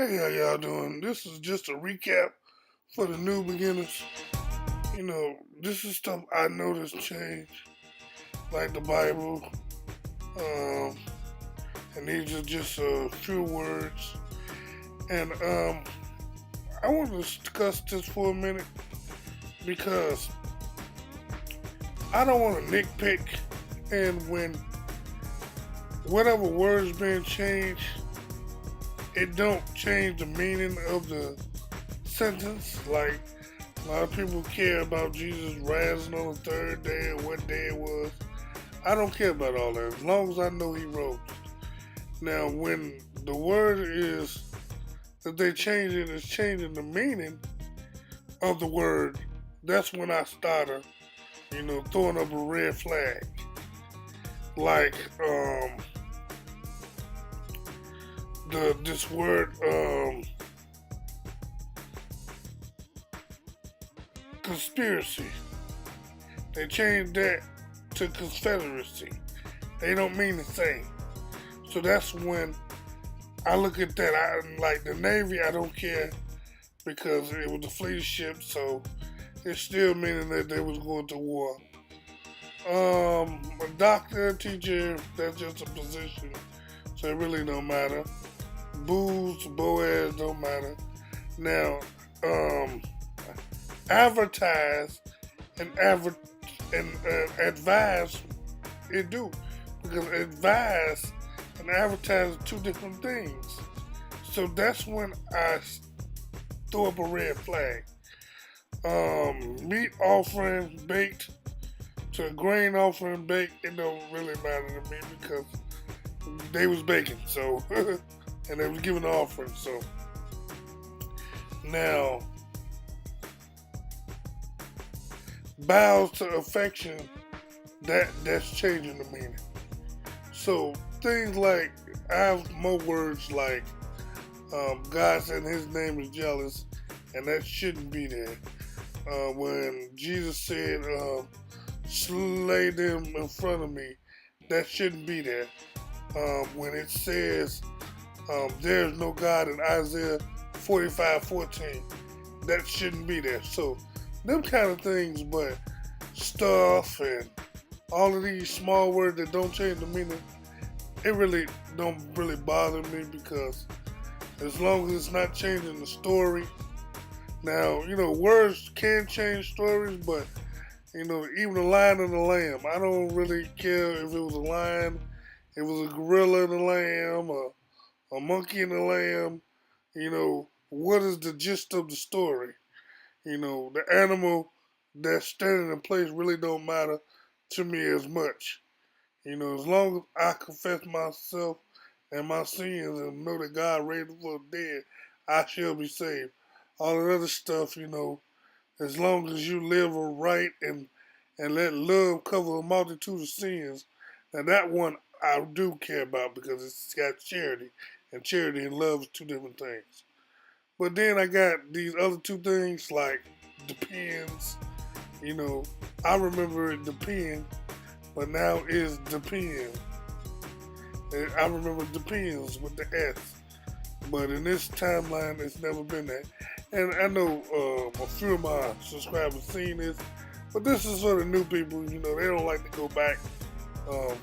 Hey, how y'all doing? This is just a recap for the new beginners. This is stuff I noticed change, like the Bible, um, and these are just a few words. And I want to discuss this for a minute because I don't want to nitpick, and when whatever words being changed, it don't change the meaning of the sentence. Like a lot of people care about Jesus rising on the third day or what day it was. I don't care about all that as long as I know he rose. Now, when the word is that they change it is changing the meaning of the word, that's when I started, throwing up a red flag. Like this word conspiracy. They changed that to confederacy. They don't mean the same. So that's when I look at that. I like the Navy. I don't care because it was a fleet ship, so it's still meaning that they was going to war. A doctor, a teacher, that's just a position, so it really don't matter. Booze, Boaz, don't matter. Now, advertise and advise, it do, because advise and advertise are two different things. So that's when I throw up a red flag. Meat offering baked to a grain offering baked, it don't really matter to me because they was baking, so and they was giving the offering. So now bows to affection, that's changing the meaning. So things like I have more words like God said His name is jealous, and that shouldn't be there. When Jesus said, "Slay them in front of me," that shouldn't be there. When it says, "There is no God" in Isaiah 45:14, that shouldn't be there. So them kind of things, but stuff and all of these small words that don't change the meaning, it really don't really bother me because as long as it's not changing the story. Now, words can change stories, but even the lion and the lamb, I don't really care if it was a lion, it was a gorilla and a lamb, or a monkey and a lamb. What is the gist of the story? The animal that's standing in place really don't matter to me as much. As long as I confess myself and my sins and know that God raised him from the dead, I shall be saved. All the other stuff, as long as you live right and let love cover a multitude of sins, now that one I do care about because it's got charity, and charity and love is two different things. But then I got these other two things like depends. You know, I remember it depend, but now it's depend. And I remember depends with the S. But in this timeline, it's never been that. And I know a few of my subscribers seen this, but this is for the new people. They don't like to go back um,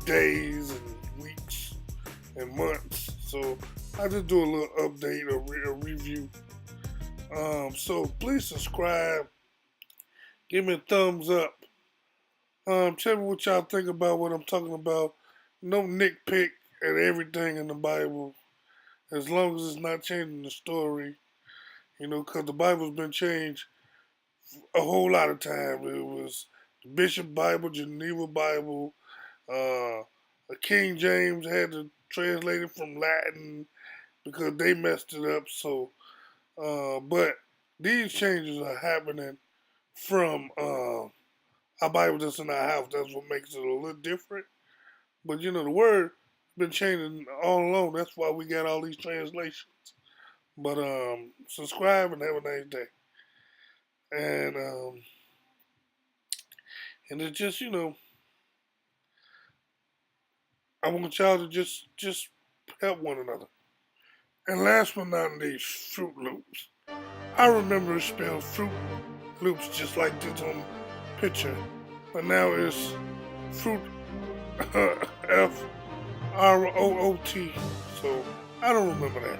days and weeks and months. So I just do a little update or a review. So please subscribe, give me a thumbs up. Tell me what y'all think about what I'm talking about. No nitpick at everything in the Bible, as long as it's not changing the story. Because the Bible's been changed a whole lot of time. It was the Bishop Bible, Geneva Bible, uh, King James had to translate it from Latin because they messed it up. So, but these changes are happening from our Bible that's in our house. That's what makes it a little different. But the word been changing all along. That's why we got all these translations. But subscribe and have a nice day. And it's just I want y'all to just help one another. And last but not least, Fruit Loops. I remember it spelled Fruit Loops just like this on the picture, but now it's Fruit F R O O T. So I don't remember that.